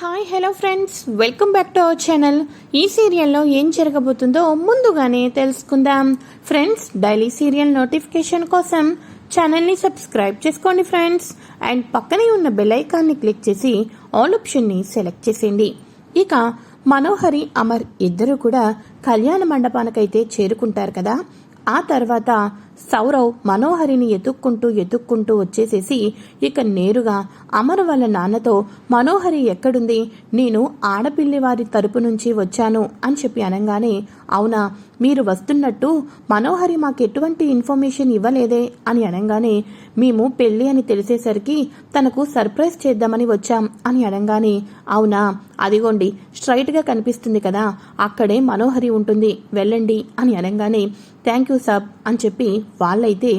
Hi hello friends, welcome back to our channel. ఈ సీరియల్లో ఏం జరగబోతుందో ముందుగానే తెలుసుకుందాం. ఫ్రెండ్స్, డైలీ సీరియల్ నోటిఫికేషన్ కోసం ఛానల్ని సబ్స్క్రైబ్ చేసుకోండి ఫ్రెండ్స్. అండ్ పక్కనే ఉన్న బెల్ ఐకాన్ని క్లిక్ చేసి ఆల్ ఆప్షన్ని సెలెక్ట్ చేసేయండి. ఇక మనోహరి, అమర్ ఇద్దరు కూడా కళ్యాణ మండపానికైతే చేరుకుంటారు కదా. ఆ తర్వాత సౌరవ్ మనోహరిని ఎతుక్కుంటూ వచ్చేసేసి ఇక నేరుగా అమర్ వాళ్ళ నాన్నతో, మనోహరి ఎక్కడుంది, నేను ఆడపిల్లి వారి తరపు నుంచి వచ్చాను అని చెప్పి అనగానే, అవునా, మీరు వస్తున్నట్టు మనోహరి మాకు ఎటువంటి ఇన్ఫర్మేషన్ ఇవ్వలేదే అని అనగానే, మేము పెళ్లి అని తెలిసేసరికి తనకు సర్ప్రైజ్ చేద్దామని వచ్చాం అని అనగానే, అవునా, అదిగోండి స్ట్రైట్గా కనిపిస్తుంది కదా, అక్కడే మనోహరి ఉంటుంది, వెళ్ళండి అని అనగానే, థ్యాంక్ యూ సాబ్ అని చెప్పి వాళ్ళైతే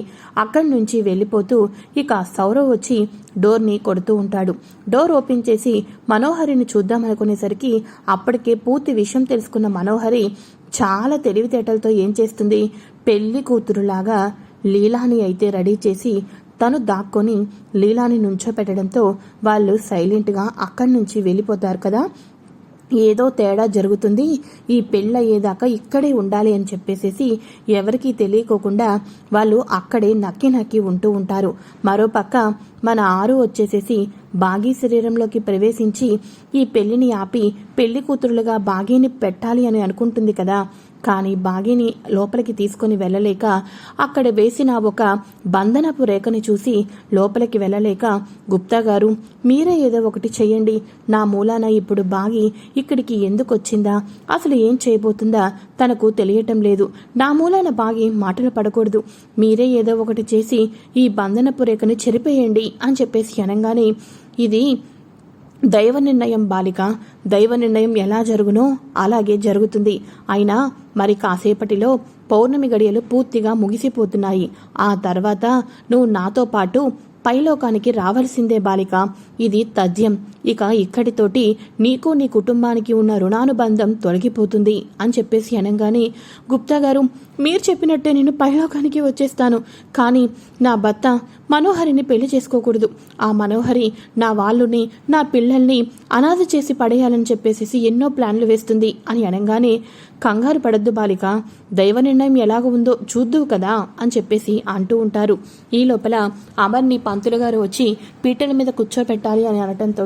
అక్కడి నుంచి వెళ్ళిపోతూ ఇక సౌరవ్ వచ్చి డోర్ని కొడుతూ ఉంటాడు. డోర్ ఓపెన్ చేసి మనోహరిని చూద్దామనుకునేసరికి అప్పటికే పూర్తి విషయం తెలుసుకున్న మనోహరి చాలా తెలివితేటలతో ఏం చేస్తుంది, పెళ్లి కూతురులాగా లీలాని అయితే రెడీ చేసి తను దాక్కొని లీలాని నుంచోపెట్టడంతో వాళ్ళు సైలెంట్గా అక్కడి నుంచి వెళ్ళిపోతారు కదా. ఏదో తేడా జరుగుతుంది, ఈ పెళ్ళయ్యేదాకా ఇక్కడే ఉండాలి అని చెప్పేసేసి ఎవరికీ తెలియకోకుండా వాళ్ళు అక్కడే నక్కి ఉంటూ ఉంటారు. మరోపక్క మన ఆరు వచ్చేసేసి బాగీ శరీరంలోకి ప్రవేశించి ఈ పెళ్లిని ఆపి పెళ్లి కూతురులుగా బాగీని పెట్టాలి అని అనుకుంటుంది కదా. కానీ బాగీని లోపలికి తీసుకుని వెళ్ళలేక అక్కడ వేసిన ఒక బంధనపు రేఖని చూసి లోపలికి వెళ్ళలేక, గుప్తా గారు మీరే ఏదో ఒకటి చెయ్యండి, నా మూలాన ఇప్పుడు బాగి ఇక్కడికి ఎందుకు వచ్చిందా, అసలు ఏం చేయబోతుందా తనకు తెలియటం లేదు, నా మూలాన బాగి మాటలు పడకూడదు, మీరే ఏదో ఒకటి చేసి ఈ బంధనపు రేఖని చెరిపేయండి అని చెప్పేసి అనగానే, ఇది దైవ నిర్ణయం బాలిక, దైవ నిర్ణయం ఎలా జరుగునో అలాగే జరుగుతుంది. అయినా మరి కాసేపటిలో పౌర్ణమి గడియలు పూర్తిగా ముగిసిపోతున్నాయి. ఆ తర్వాత నువ్వు నాతో పాటు పైలోకానికి రావలసిందే బాలిక, ఇది తథ్యం. ఇక ఇక్కడితోటి నీకు నీ కుటుంబానికి ఉన్న రుణానుబంధం తొలగిపోతుంది అని చెప్పేసి అనగానే, గుప్తా గారు మీరు చెప్పినట్టే నేను పైలోకానికి వచ్చేస్తాను, కానీ నా భర్త మనోహరిని పెళ్లి చేసుకోకూడదు, ఆ మనోహరి నా వాళ్ళని నా పిల్లల్ని అనాథ చేసి పడేయాలని చెప్పేసి ఎన్నో ప్లాన్లు వేస్తుంది అని అనగానే, కంగారు పడద్దు బాలిక, దైవ నిర్ణయం ఎలాగ ఉందో చూద్దువు కదా అని చెప్పేసి అంటూ ఉంటారు. ఈ లోపల అమర్ని పంతులు గారు వచ్చి పీటల మీద కూర్చోపెట్టాలి అని అనటంతో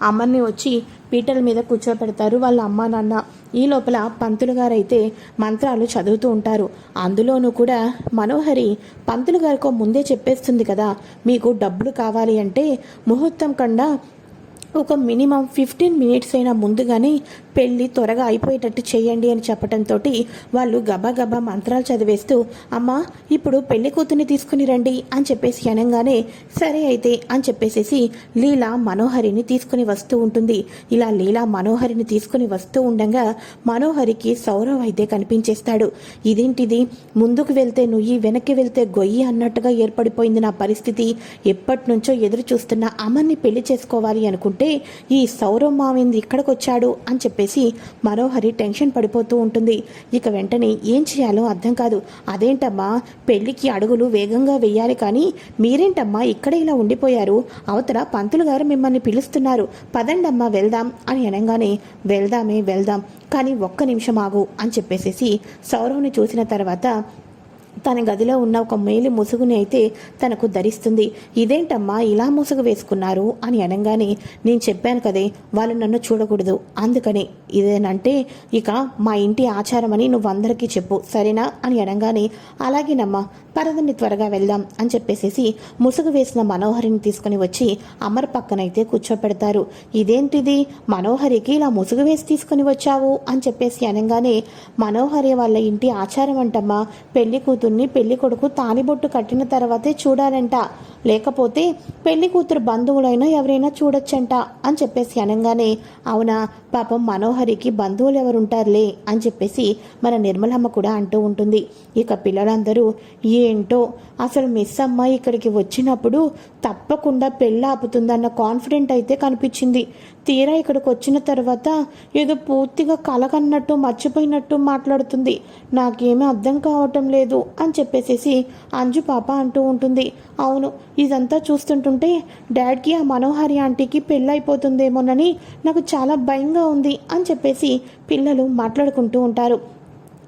అమర్ని వచ్చి పీటల మీద కూర్చోపెడతారు వాళ్ళ అమ్మా నాన్న. ఈ లోపల పంతులు గారు అయితే మంత్రాలు చదువుతూ ఉంటారు. అందులోనూ కూడా మనోహరి పంతులు గారికో ముందే చెప్పేస్తుంది కదా, మీకు డబ్బులు కావాలి అంటే ముహూర్తం కన్నా ఒక మినిమం 15 మినిట్స్ అయినా ముందుగానే పెళ్ళి త్వరగా అయిపోయేటట్టు చేయండి అని చెప్పడంతో వాళ్ళు గబా మంత్రాలు చదివేస్తూ, అమ్మా ఇప్పుడు పెళ్లి కూతుర్ని తీసుకుని రండి అని చెప్పేసి అనగానే, సరే అయితే అని చెప్పేసేసి లీలా మనోహరిని తీసుకుని వస్తూ ఉంటుంది. ఇలా లీలా మనోహరిని తీసుకుని వస్తూ ఉండగా మనోహరికి సౌరవ్ అయితే కనిపించేస్తాడు. ఇదేంటిది, ముందుకు వెళ్తే నుయ్యి వెనక్కి వెళ్తే గొయ్యి అన్నట్టుగా ఏర్పడిపోయింది నా పరిస్థితి, ఎప్పటి నుంచో ఎదురు చూస్తున్న అమర్ని పెళ్లి చేసుకోవాలి అనుకుంటే ఈ సౌరవ్ మావింది ఇక్కడికి వచ్చాడు అని చెప్పేసి మనోహరి టెన్షన్ పడిపోతూ ఉంటుంది. ఇక వెంటనే ఏం చేయాలో అర్థం కాదు. అదేంటమ్మా, పెళ్లికి అడుగులు వేగంగా వెయ్యాలి కానీ మీరేంటమ్మా ఇక్కడ ఇలా ఉండిపోయారు, అవతల పంతులు గారు మిమ్మల్ని పిలుస్తున్నారు, పదండమ్మా వెళ్దాం అని అనగానే, వెళ్దాం కానీ ఒక్క నిమిషం ఆగు అని చెప్పేసేసి సౌరవ్ని చూసిన తర్వాత తన గదిలో ఉన్న ఒక మేలి ముసుగుని అయితే తనకు ధరిస్తుంది. ఇదేంటమ్మా ఇలా ముసుగు వేసుకున్నారు అని అనగానే, నేను చెప్పాను కదే వాళ్ళు నన్ను చూడకూడదు, అందుకని ఇదేనంటే ఇక మా ఇంటి ఆచారం అని నువ్వు అందరికీ చెప్పు సరేనా అని అనగానే, అలాగేనమ్మా పరదని త్వరగా వెళ్దాం అని చెప్పేసేసి ముసుగు వేసిన మనోహరిని తీసుకుని వచ్చి అమర్ పక్కనైతే కూర్చోపెడతారు. ఇదేంటిది, మనోహరికి ఇలా ముసుగు వేసి తీసుకుని వచ్చావు అని చెప్పేసి అనగానే, మనోహరి వాళ్ళ ఇంటి ఆచారం అంటమ్మా, పెళ్లి కూతుర్ని పెళ్లి కొడుకు తాలిబొట్టు కట్టిన తర్వాతే చూడాలంట, లేకపోతే పెళ్లి కూతురు బంధువులైనా ఎవరైనా చూడొచ్చంట అని చెప్పేసి అనగానే, అవునా పాపం మనోహరికి బంధువులు ఎవరుంటారులే అని చెప్పేసి మన నిర్మలమ్మ కూడా అంటూ ఉంటుంది. ఇక పిల్లలందరూ ఏంటో అసలు మిస్ అమ్మ ఇక్కడికి వచ్చినప్పుడు తప్పకుండా పెళ్ళి ఆపుతుందన్న కాన్ఫిడెంట్ అయితే కనిపించింది, తీరా ఇక్కడికి వచ్చిన తర్వాత ఏదో పూర్తిగా కలకన్నట్టు మర్చిపోయినట్టు మాట్లాడుతుంది, నాకేమీ అర్థం కావటం లేదు అని చెప్పేసేసి అంజు పాప అంటూ ఉంటుంది. అవును, ఇదంతా చూస్తుంటుంటే డాడ్కి ఆ మనోహరి ఆంటీకి పెళ్ళైపోతుందేమోనని నాకు చాలా భయంగా ఉంది అని చెప్పేసి పిల్లలు మాట్లాడుకుంటూ ఉంటారు.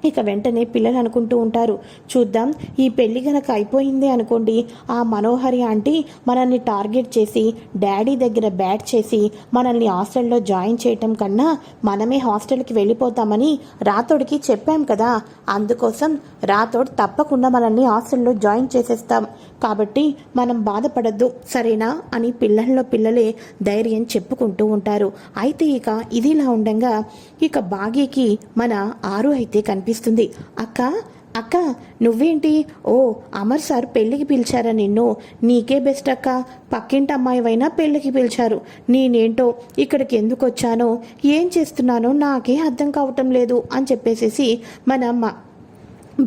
ఇక వెంటనే పిల్లలు అనుకుంటూ ఉంటారు, చూద్దాం ఈ పెళ్లి గనక అయిపోయింది అనుకోండి, ఆ మనోహరి ఆంటీ మనల్ని టార్గెట్ చేసి డాడీ దగ్గర బ్యాట్ చేసి మనల్ని హాస్టల్లో జాయిన్ చేయటం కన్నా మనమే హాస్టల్కి వెళ్ళిపోతామని రాతోడికి చెప్పాం కదా, అందుకోసం రాతోడు తప్పకుండా మనల్ని హాస్టల్లో జాయిన్ చేసేస్తాం, కాబట్టి మనం బాధపడద్దు సరేనా అని పిల్లల్లో పిల్లలే ధైర్యం చెప్పుకుంటూ ఉంటారు. అయితే ఇక ఇదిలా ఉండగా ఇక బాగీకి మన ఆరు అయితే కనిపిస్తుంది. అక్క అక్క నువ్వేంటి, ఓ అమర్ సార్ పెళ్ళికి పిలిచారా నిన్ను, నీకే బెస్ట్ అక్క, పక్కింటి అమ్మాయివైనా పెళ్ళికి పిలిచారు, నేనేంటో ఇక్కడికి ఎందుకు వచ్చానో ఏం చేస్తున్నానో నాకే అర్థం కావటం లేదు అని చెప్పేసేసి మన అమ్మ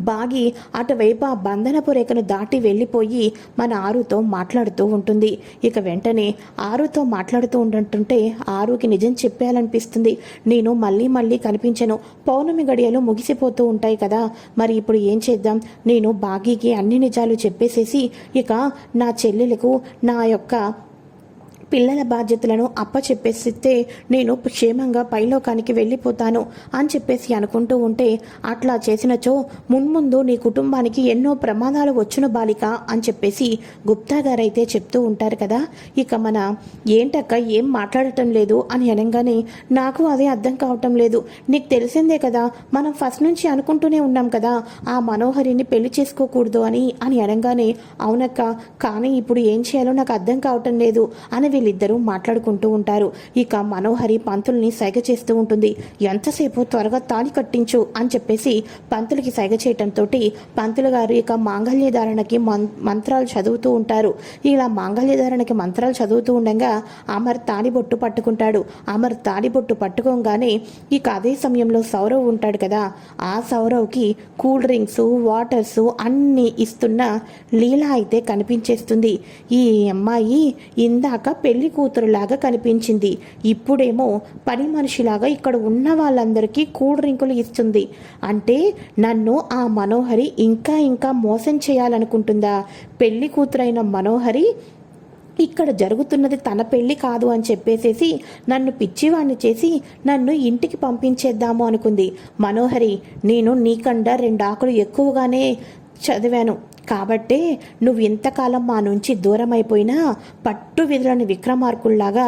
బాగి అటువైపు ఆ బంధనపు రేఖను దాటి వెళ్ళిపోయి మన ఆరుతో మాట్లాడుతూ ఉంటుంది. ఇక వెంటనే ఆరుతో మాట్లాడుతూ ఉంటుంటే ఆరుకి నిజం చెప్పేయాలనిపిస్తుంది. నేను మళ్ళీ మళ్ళీ కనిపించను, పౌర్ణమి గడియలు ముగిసిపోతూ ఉంటాయి కదా, మరి ఇప్పుడు ఏం చేద్దాం, నేను బాగీకి అన్ని నిజాలు చెప్పేసేసి ఇక నా చెల్లెలకు నా యొక్క పిల్లల బాధ్యతలను అప్పచెప్పేసితే నేను క్షేమంగా పైలోకానికి వెళ్ళిపోతాను అని చెప్పేసి అనుకుంటూ ఉంటే, అట్లా చేసినచో మున్ముందు నీ కుటుంబానికి ఎన్నో ప్రమాదాలు వచ్చును బాలిక అని చెప్పేసి గుప్తా గారైతే చెప్తూ ఉంటారు కదా. ఇక మన ఏంటక్క ఏం మాట్లాడటం లేదు అని అనగానే, నాకు అదే అర్థం కావటం లేదు, నీకు తెలిసిందే కదా మనం ఫస్ట్ నుంచి అనుకుంటూనే ఉన్నాం కదా ఆ మనోహరిని పెళ్లి చేసుకోకూడదు అని అనగానే, అవునక్క కానీ ఇప్పుడు ఏం చేయాలో నాకు అర్థం కావటం లేదు అని వీళ్ళిద్దరూ మాట్లాడుకుంటూ ఉంటారు. ఇక మనోహరి పంతుల్ని సైగ చేస్తూ ఉంటుంది. ఎంతసేపు త్వరగా తాళి కట్టించు అని చెప్పేసి పంతులకి సైగ చేయటంతో పంతులు గారు ఇక మాంగళ్యధారణకి మంత్రాలు చదువుతూ ఉంటారు. ఇలా మాంగళ్యధారణకి మంత్రాలు చదువుతూ ఉండగా అమర్ తాడిబొట్టు పట్టుకుంటాడు. అమర్ తాడిబొట్టు పట్టుకోగానే ఇక అదే సమయంలో సౌరవ్ ఉంటాడు కదా, ఆ సౌరవ్కి కూల్ డ్రింక్స్ వాటర్స్ అన్నీ ఇస్తున్న లీలా అయితే కనిపించేస్తుంది. ఈ అమ్మాయి ఇందాక పెళ్లి కూతురులాగా కనిపించింది, ఇప్పుడేమో పని మనిషిలాగా ఇక్కడ ఉన్న వాళ్ళందరికీ కూల్ డ్రింకులు ఇస్తుంది. అంటే నన్ను ఆ మనోహరి ఇంకా ఇంకా మోసం చేయాలనుకుంటుందా? పెళ్లి కూతురైన మనోహరి ఇక్కడ జరుగుతున్నది తన పెళ్లి కాదు అని చెప్పేసేసి నన్ను పిచ్చివాణ్ణి చేసి నన్ను ఇంటికి పంపించేద్దాము అనుకుంది. మనోహరి, నేను నీకన్నా 2 ఆకులు ఎక్కువగానే చదివాను కాబట్టే నువ్వు ఇంతకాలం మా నుంచి దూరం అయిపోయినా పట్టు విధులని విక్రమార్కుల్లాగా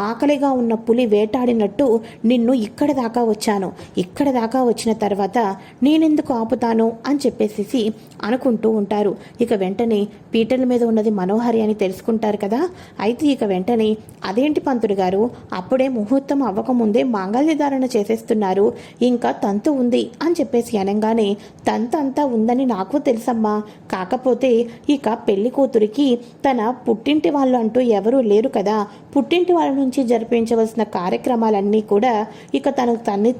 ఆకలిగా ఉన్న పులి వేటాడినట్టు నిన్ను ఇక్కడ దాకా వచ్చాను. ఇక్కడ దాకా వచ్చిన తర్వాత నేనెందుకు ఆపుతాను అని చెప్పేసి అనుకుంటూ ఉంటారు. ఇక వెంటనే పీటల మీద ఉన్నది మనోహరి అని తెలుసుకుంటారు కదా. అయితే ఇక వెంటనే, అదేంటి పంతుడు గారు, అప్పుడే ముహూర్తం అవ్వకముందే మాంగళ్యధారణ చేసేస్తున్నారు, ఇంకా తంతు ఉంది అని చెప్పేసి అనగానే, తంతంతా ఉందని నాకు తెలుసమ్మా, కాకపోతే ఇక పెళ్లి కూతురికి తన పుట్టింటి వాళ్ళు అంటూ ఎవరూ లేరు కదా, పుట్టింటి వాళ్ళ నుంచి జరిపించవలసిన కార్యక్రమాలన్నీ కూడా ఇక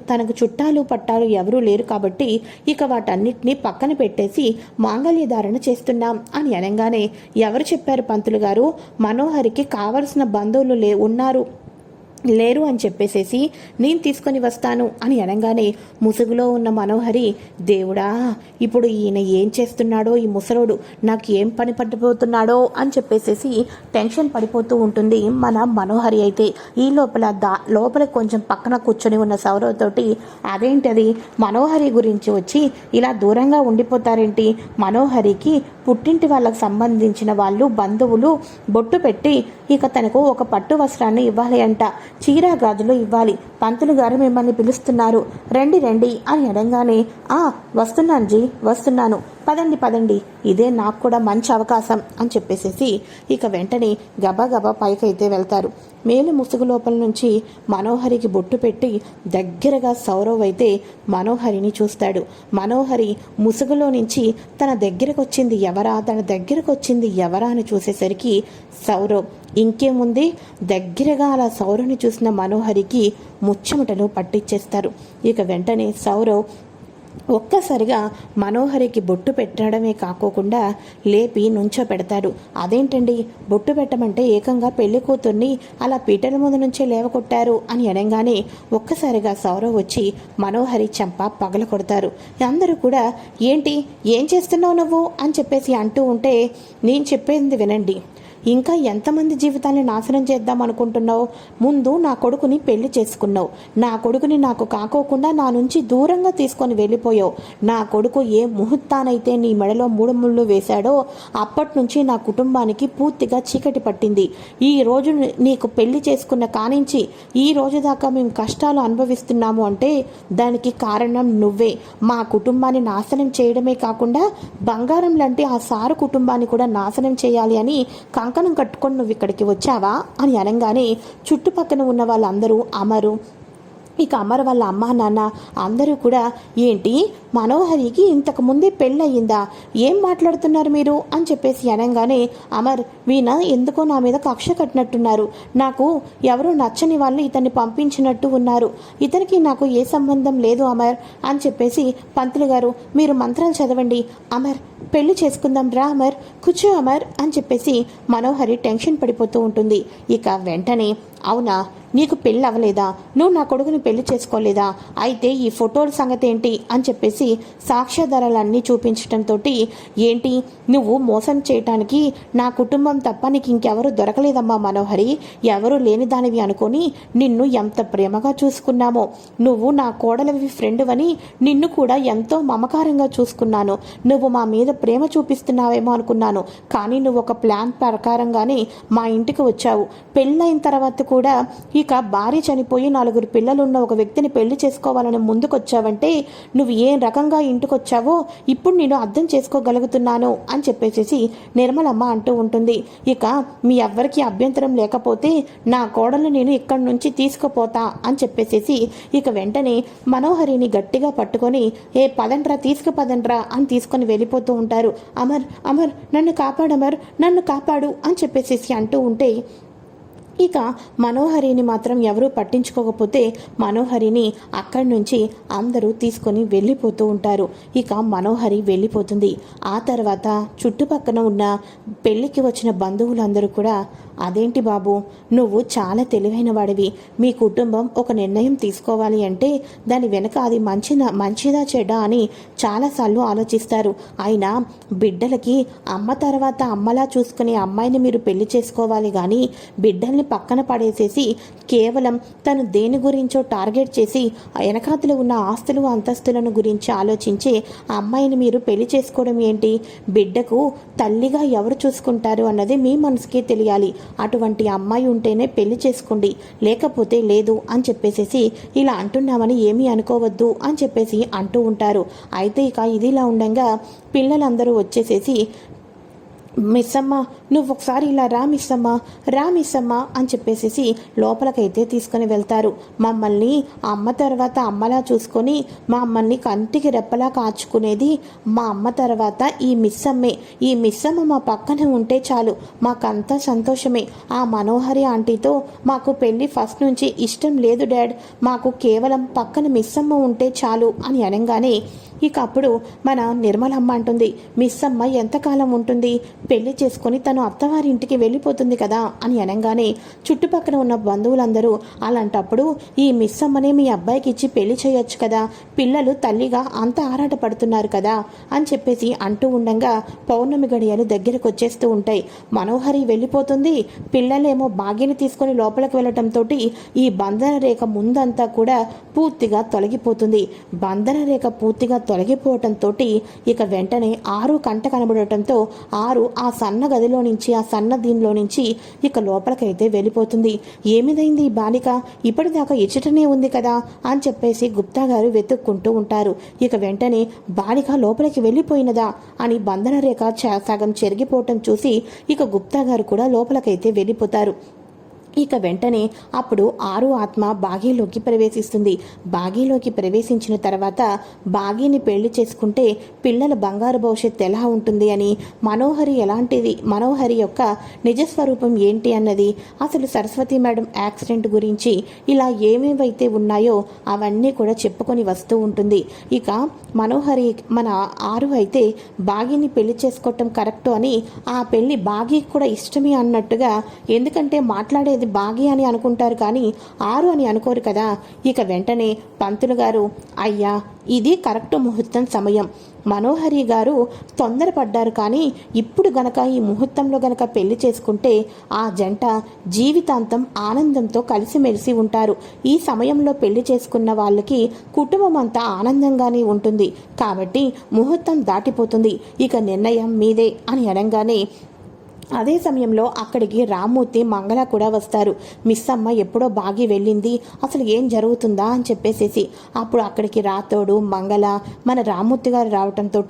తనకు చుట్టాలు పట్టాలు ఎవరూ లేరు కాబట్టి ఇక వాటన్నిటినీ పక్కన పెట్టేసి మాంగళ్యధారణ చేస్తున్నాం అని అనగానే, ఎవరు చెప్పారు పంతులు గారు, మనోహరికి కావలసిన బంధువులు లేరు అని చెప్పేసేసి నేను తీసుకొని వస్తాను అని అనగానే ముసుగులో ఉన్న మనోహరి, దేవుడా ఇప్పుడు ఈయన ఏం చేస్తున్నాడో, ఈ ముసలోడు నాకు ఏం పని పడిపోతున్నాడో అని చెప్పేసేసి టెన్షన్ పడిపోతూ ఉంటుంది మన మనోహరి. అయితే ఈ లోపల కొంచెం పక్కన కూర్చొని ఉన్న సౌరవ్ తోటి, అదేంటది మనోహరి గురించి వచ్చి ఇలా దూరంగా ఉండిపోతారేంటి, మనోహరికి పుట్టింటి వాళ్ళకు సంబంధించిన వాళ్ళు బంధువులు బొట్టు పెట్టి ఇక తనకు ఒక పట్టు వస్త్రాన్ని ఇవ్వాలి అంట, చీరా గాజులు ఇవ్వాలి, పంతులు గారు మిమ్మల్ని పిలుస్తున్నారు, రండి రండి అని అనగానే, వస్తున్నాను జీ వస్తున్నాను, పదండి ఇదే నాకు కూడా మంచి అవకాశం అని చెప్పేసేసి ఇక వెంటనే గబగబా పైకైతే వెళ్తారు. మేలు ముసుగు లోపల నుంచి మనోహరికి బొట్టు పెట్టి దగ్గరగా సౌరవ్ అయితే మనోహరిని చూస్తాడు. మనోహరి ముసుగులో నుంచి తన దగ్గరకు వచ్చింది ఎవరా అని చూసేసరికి సౌరవ్, ఇంకేముంది, దగ్గరగా అలా సౌరవ్ని చూసిన మనోహరికి ముచ్చమటలు పట్టించేస్తారు. ఇక వెంటనే సౌరవ్ ఒక్కసారిగా మనోహరికి బొట్టు పెట్టడమే కాకోకుండా లేపి నుంచో పెడతాడు. అదేంటండి, బొట్టు పెట్టమంటే ఏకంగా పెళ్లి కూతుర్ని అలా పీటల ముందు నుంచే లేవకొట్టారు అని అనగానే ఒక్కసారిగా సౌరవ్ వచ్చి మనోహరి చెంప పగల కొడతారు. అందరూ కూడా, ఏంటి ఏం చేస్తున్నావు నువ్వు అని చెప్పేసి అంటూ ఉంటే, నేను చెప్పేది వినండి, ఇంకా ఎంతమంది జీవితాన్ని నాశనం చేద్దాం అనుకుంటున్నావు? ముందు నా కొడుకుని పెళ్లి చేసుకున్నావు, నా కొడుకుని నాకు కాకోకుండా నా నుంచి దూరంగా తీసుకొని వెళ్ళిపోయావు. నా కొడుకు ఏ ముహూర్తానైతే నీ మెడలో 3 ముళ్ళు వేశాడో అప్పటి నుంచి నా కుటుంబానికి పూర్తిగా చీకటి పట్టింది. ఈ రోజు నీకు పెళ్లి చేసుకున్న కానించి ఈ రోజు దాకా మేము కష్టాలు అనుభవిస్తున్నాము అంటే దానికి కారణం నువ్వే. మా కుటుంబాన్ని నాశనం చేయడమే కాకుండా బంగారం లాంటి ఆ సారు కుటుంబాన్ని కూడా నాశనం చేయాలి అని కంకణం కట్టుకొని నువ్వు ఇక్కడికి వచ్చావా అని అనగానే చుట్టుపక్కన ఉన్న వాళ్ళందరూ అమరు, ఇక అమర్ వాళ్ళ అమ్మా నాన్న అందరూ కూడా ఏంటి మనోహరికి ఇంతకు ముందే పెళ్ళయిందా, ఏం మాట్లాడుతున్నారు మీరు అని చెప్పేసి అనగానే అమర్ వీణ ఎందుకో నా మీద కక్ష కట్టినట్టున్నారు, నాకు ఎవరో నచ్చని వాళ్ళు ఇతన్ని పంపించినట్టు ఉన్నారు, ఇతనికి నాకు ఏ సంబంధం లేదు అమర్ అని చెప్పేసి పంతులు గారు మీరు మంత్రాలు చదవండి, అమర్ పెళ్లి చేసుకుందాం రా అమర్, కూర్చో అమర్ అని చెప్పేసి మనోహరి టెన్షన్ పడిపోతూ ఉంటుంది. ఇక వెంటనే అవునా నీకు పెళ్ళి అవ్వలేదా, నువ్వు నా కొడుకుని పెళ్లి చేసుకోలేదా, అయితే ఈ ఫోటోల సంగతి ఏంటి అని చెప్పేసి సాక్ష్యాధారాలన్నీ చూపించడంతో ఏంటి నువ్వు మోసం చేయటానికి నా కుటుంబం తప్ప నీకు ఇంకెవరు దొరకలేదమ్మా మనోహరి, ఎవరు లేని దానివి అనుకొని నిన్ను ఎంత ప్రేమగా చూసుకున్నామో, నువ్వు నా కోడలివి ఫ్రెండ్ అని నిన్ను కూడా ఎంతో మమకారంగా చూసుకున్నాను, నువ్వు మా మీద ప్రేమ చూపిస్తున్నావేమో అనుకున్నాను, కానీ నువ్వు ఒక ప్లాన్ ప్రకారంగానే మా ఇంటికి వచ్చావు. పెళ్ళైన తర్వాత కూడా ఇక భార్య చనిపోయి 4 పిల్లలున్న ఒక వ్యక్తిని పెళ్లి చేసుకోవాలని ముందుకొచ్చావంటే నువ్వు ఏ రకంగా ఇంటికొచ్చావో ఇప్పుడు నేను అర్థం చేసుకోగలుగుతున్నాను అని చెప్పేసి నిర్మలమ్మ అంటూ ఉంటుంది. ఇక మీ ఎవ్వరికి అభ్యంతరం లేకపోతే నా కోడలు నేను ఇక్కడి నుంచి తీసుకుపోతా అని చెప్పేసి ఇక వెంటనే మనోహరిని గట్టిగా పట్టుకొని ఏ పదండ్రా తీసుకుపదండ్రా అని తీసుకొని వెళ్ళిపోతూ ఉంటారు. అమర్ అమర్ నన్ను కాపాడు అమర్, నన్ను కాపాడు అని చెప్పేసి అంటూ ఉంటే ఇక మనోహరిని మాత్రం ఎవరూ పట్టించుకోకపోతే మనోహరిని అక్కడి నుంచి అందరూ తీసుకొని వెళ్ళిపోతూ ఉంటారు. ఇక మనోహరి వెళ్ళిపోతుంది. ఆ తర్వాత చుట్టుపక్కన ఉన్న పెళ్ళికి వచ్చిన బంధువులందరూ కూడా అదేంటి బాబు నువ్వు చాలా తెలివైన వాడివి, మీ కుటుంబం ఒక నిర్ణయం తీసుకోవాలి అంటే దాని వెనక అది మంచిదా చెడ్డా అని చాలాసార్లు ఆలోచిస్తారు, అయినా బిడ్డలకి అమ్మ తర్వాత అమ్మలా చూసుకునే అమ్మాయిని మీరు పెళ్లి చేసుకోవాలి కానీ బిడ్డల్ని పక్కన పడేసేసి కేవలం తను దేని గురించో టార్గెట్ చేసి వెనకాతలు ఉన్న ఆస్తులు అంతస్తులను గురించి ఆలోచించే అమ్మాయిని మీరు పెళ్లి చేసుకోవడం ఏంటి, బిడ్డకు తల్లిగా ఎవరు చూసుకుంటారు అన్నది మీ మనసుకే తెలియాలి, అటువంటి అమ్మాయి ఉంటేనే పెళ్లి చేసుకోండి లేకపోతే లేదు అని చెప్పేసి ఇలా అంటున్నామని ఏమీ అనుకోవద్దు అని చెప్పేసి అంటూ ఉంటారు. అయితే ఇక ఇది ఇలా ఉండగా పిల్లలందరూ వచ్చేసేసి మిస్సమ్మ నువ్వు ఒకసారి ఇలా రా మిస్సమ్మ అని చెప్పేసి లోపలికైతే తీసుకుని వెళ్తారు. మమ్మల్ని అమ్మ తర్వాత అమ్మలా చూసుకొని మమ్మల్ని కంటికి రెప్పలా కాచుకునేది మా అమ్మ తర్వాత ఈ మిస్సమ్మ మా పక్కన ఉంటే చాలు మాకంతా సంతోషమే, ఆ మనోహరి ఆంటీతో మాకు పెళ్ళి ఫస్ట్ నుంచి ఇష్టం లేదు డాడ్, మాకు కేవలం పక్కన మిస్సమ్మ ఉంటే చాలు అని అనగానే ఇక అప్పుడు మన నిర్మలమ్మ అంటుంది మిస్సమ్మ ఎంతకాలం ఉంటుంది, పెళ్లి చేసుకొని తను అత్తవారింటికి వెళ్ళిపోతుంది కదా అని అనగానే చుట్టుపక్కల ఉన్న బంధువులందరూ అలాంటప్పుడు ఈ మిస్సమ్మనే మీ అబ్బాయికి ఇచ్చి పెళ్లి చేయొచ్చు కదా, పిల్లలు తల్లిగా అంత ఆరాట పడుతున్నారు కదా అని చెప్పేసి అంటూ ఉండగా పౌర్ణమి గడియలు దగ్గరకు వచ్చేస్తూ ఉంటాయి. మనోహరి వెళ్ళిపోతుంది, పిల్లలేమో భాగ్యని తీసుకొని లోపలికి వెళ్ళటంతో ఈ బంధన రేఖ ముందంతా కూడా పూర్తిగా తొలగిపోతుంది. బంధన రేఖ పూర్తిగా తొలగిపోవటంతో ఇక వెంటనే 6 కంట కనబడటంతో 6 ఆ సన్న గదిలో నుంచి ఆ సన్న దీనిలో నుంచి ఇక లోపలికైతే వెళ్ళిపోతుంది. ఏమిదైంది ఈ బాలిక ఇప్పటిదాకా ఇచ్చటనే ఉంది కదా అని చెప్పేసి గుప్తా గారు వెతుక్కుంటూ ఉంటారు. ఇక వెంటనే బాలిక లోపలికి వెళ్ళిపోయినదా అని బంధన రేఖ సగం చెరిగిపోవటం చూసి ఇక గుప్తా గారు కూడా లోపలికైతే వెళ్ళిపోతారు. ఇక వెంటనే అప్పుడు 6 ఆత్మ బాగీలోకి ప్రవేశిస్తుంది. బాగీలోకి ప్రవేశించిన తర్వాత బాగీని పెళ్లి చేసుకుంటే పిల్లల బంగారు భవిష్యత్తు ఎలా ఉంటుంది అని, మనోహరి ఎలాంటిది, మనోహరి యొక్క నిజస్వరూపం ఏంటి అన్నది, అసలు సరస్వతి మేడం యాక్సిడెంట్ గురించి ఇలా ఏమేవైతే ఉన్నాయో అవన్నీ కూడా చెప్పుకొని వస్తూ ఉంటుంది. ఇక మనోహరి మన 6 అయితే బాగీని పెళ్లి చేసుకోవటం కరెక్టు అని, ఆ పెళ్లి బాగీకి కూడా ఇష్టమే అన్నట్టుగా, ఎందుకంటే మాట్లాడేది చేసేది బాగి అని అనుకుంటారు కానీ ఆరు అని అనుకోరు కదా. ఇక వెంటనే పంతులు గారు, అయ్యా ఇది కరెక్ట్ ముహూర్తం సమయం, మనోహరి గారు తొందరపడ్డారు, కానీ ఇప్పుడు గనక ఈ ముహూర్తంలో గనక పెళ్లి చేసుకుంటే ఆ జంట జీవితాంతం ఆనందంతో కలిసిమెలిసి ఉంటారు. ఈ సమయంలో పెళ్లి చేసుకున్న వాళ్ళకి కుటుంబం అంతా ఆనందంగానే ఉంటుంది, కాబట్టి ముహూర్తం దాటిపోతుంది, ఇక నిర్ణయం మీదే అని అనగానే అదే సమయంలో అక్కడికి రామ్మూర్తి, మంగళ కూడా వస్తారు. మిస్ అమ్మ ఎప్పుడో బాగి వెళ్ళింది, అసలు ఏం జరుగుతుందా అని చెప్పేసేసి అప్పుడు అక్కడికి రాతోడు, మంగళ, మన రామ్మూర్తి గారు రావటంతో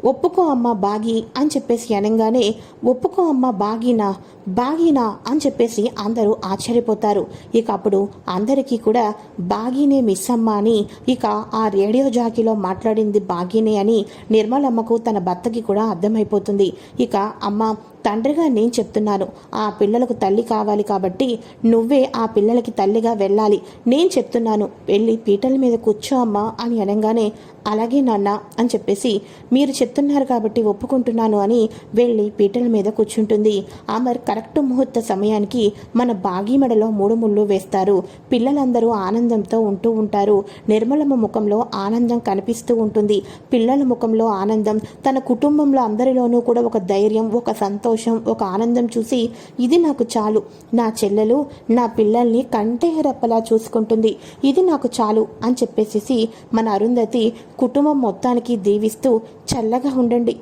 ఒప్పుకో అమ్మ బాగి అని చెప్పేసి అనగానే ఒప్పుకో అమ్మ బాగీనా అని చెప్పేసి అందరూ ఆశ్చర్యపోతారు. ఇక అప్పుడు అందరికీ కూడా బాగీనే మిస్ అమ్మ అని, ఇక ఆ రేడియో జాకీలో మాట్లాడింది బాగీనే అని నిర్మలమ్మకు తన భర్తకి కూడా అర్థమైపోతుంది. ఇక అమ్మ, తండ్రిగా నేను చెప్తున్నాను, ఆ పిల్లలకు తల్లి కావాలి కాబట్టి నువ్వే ఆ పిల్లలకి తల్లిగా వెళ్ళాలి, నేను చెప్తున్నాను, వెళ్ళి పీటల మీద కూర్చో అమ్మా అని అనగానే అలాగే నాన్న అని చెప్పేసి మీరు చెప్తున్నారు కాబట్టి ఒప్పుకుంటున్నాను అని వెళ్ళి పీటల మీద కూర్చుంటుంది. అమర్ కరెక్ట్ ముహూర్త సమయానికి మన బాగి మెడలో 3 ముళ్ళు వేస్తారు. పిల్లలందరూ ఆనందంతో ఉంటూ ఉంటారు. నిర్మలమ్మ ముఖంలో ఆనందం కనిపిస్తూ ఉంటుంది. పిల్లల ముఖంలో ఆనందం, తన కుటుంబంలో అందరిలోనూ కూడా ఒక ధైర్యం, ఒక సంతోషం, ఒక ఆనందం చూసి ఇది నాకు చాలు, నా చెల్లెలు నా పిల్లల్ని కంటే రెప్పలా చూసుకుంటుంది, ఇది నాకు చాలు అని చెప్పేసి మన అరుంధతి కుటుంబం మొత్తానికి దీవిస్తూ చల్లగా ఉండండి,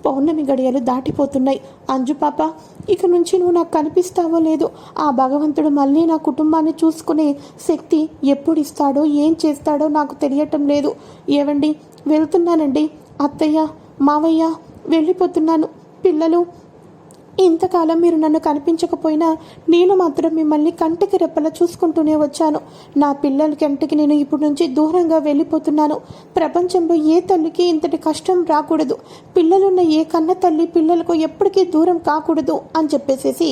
పౌర్ణమి గడియలు దాటిపోతున్నాయి, అంజు పాప ఇక నుంచి నువ్వు నాకు కనిపిస్తావో లేదో, ఆ భగవంతుడు మళ్ళీ నా కుటుంబాన్ని చూసుకునే శక్తి ఎప్పుడు ఇస్తాడో ఏం చేస్తాడో నాకు తెలియటం లేదు. ఏవండి, వెళ్తున్నానండి, అత్తయ్య మావయ్య వెళ్ళిపోతున్నాను. పిల్లలు, ఇంతకాలం మీరు నన్ను కనిపించకపోయినా నేను మాత్రం మిమ్మల్ని కంటికి రెప్పలా చూసుకుంటూనే వచ్చాను. నా పిల్లల కంటికి నేను ఇప్పుడు నుంచి దూరంగా వెళ్ళిపోతున్నాను. ప్రపంచంలో ఏ తల్లికి ఇంతటి కష్టం రాకూడదు, పిల్లలున్న ఏ కన్న తల్లి పిల్లలకు ఎప్పటికీ దూరం కాకూడదు అని చెప్పేసి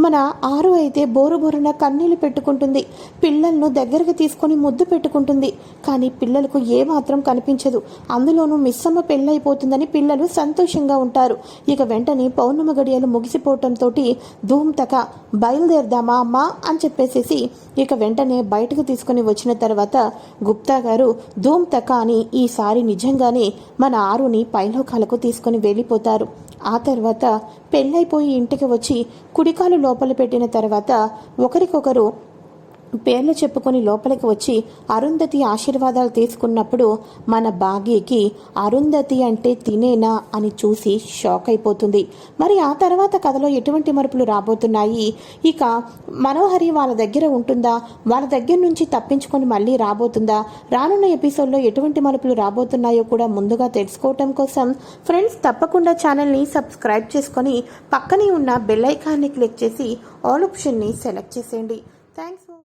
మన ఆరు అయితే బోరున కన్నీళ్లు పెట్టుకుంటుంది. పిల్లలను దగ్గరకు తీసుకొని ముద్దు పెట్టుకుంటుంది. కానీ పిల్లలకు ఏమాత్రం కనిపించదు. అందులోనూ మిస్సమ్మ పెళ్ళైపోతుందని పిల్లలు సంతోషంగా ఉంటారు. ఇక వెంటనే పౌర్ణమి గడియలు ముగిసిపోవటంతో ధూమ్ తక బయలుదేరదామా అమ్మా అని చెప్పేసేసి ఇక వెంటనే బయటకు తీసుకుని వచ్చిన తర్వాత గుప్తా గారు ధూమ్ తక అని ఈసారి నిజంగానే మన ఆరుని పైలోకాలకు తీసుకుని వెళ్ళిపోతారు. ఆ తర్వాత పెళ్ళైపోయి ఇంటికి వచ్చి కుడికాలు లోపల పెట్టిన తర్వాత ఒకరికొకరు పేర్లు చెప్పుకొని లోపలికి వచ్చి అరుంధతి ఆశీర్వాదాలు తీసుకున్నప్పుడు మన బాగీకి అరుంధతి అంటే తినేనా అని చూసి షాక్ అయిపోతుంది. మరి ఆ తర్వాత కథలో ఎటువంటి మరుపులు రాబోతున్నాయి? ఇక మనోహరి వాళ్ళ దగ్గర ఉంటుందా, వాళ్ళ దగ్గర నుంచి తప్పించుకొని మళ్ళీ రాబోతుందా? రానున్న ఎపిసోడ్లో ఎటువంటి మరుపులు రాబోతున్నాయో కూడా ముందుగా తెలుసుకోవటం కోసం ఫ్రెండ్స్ తప్పకుండా ఛానల్ని సబ్స్క్రైబ్ చేసుకొని పక్కనే ఉన్న బెల్ ఐకాన్ని క్లిక్ చేసి ఆల్ ఆప్షన్ని సెలెక్ట్ చేసేయండి. థ్యాంక్స్.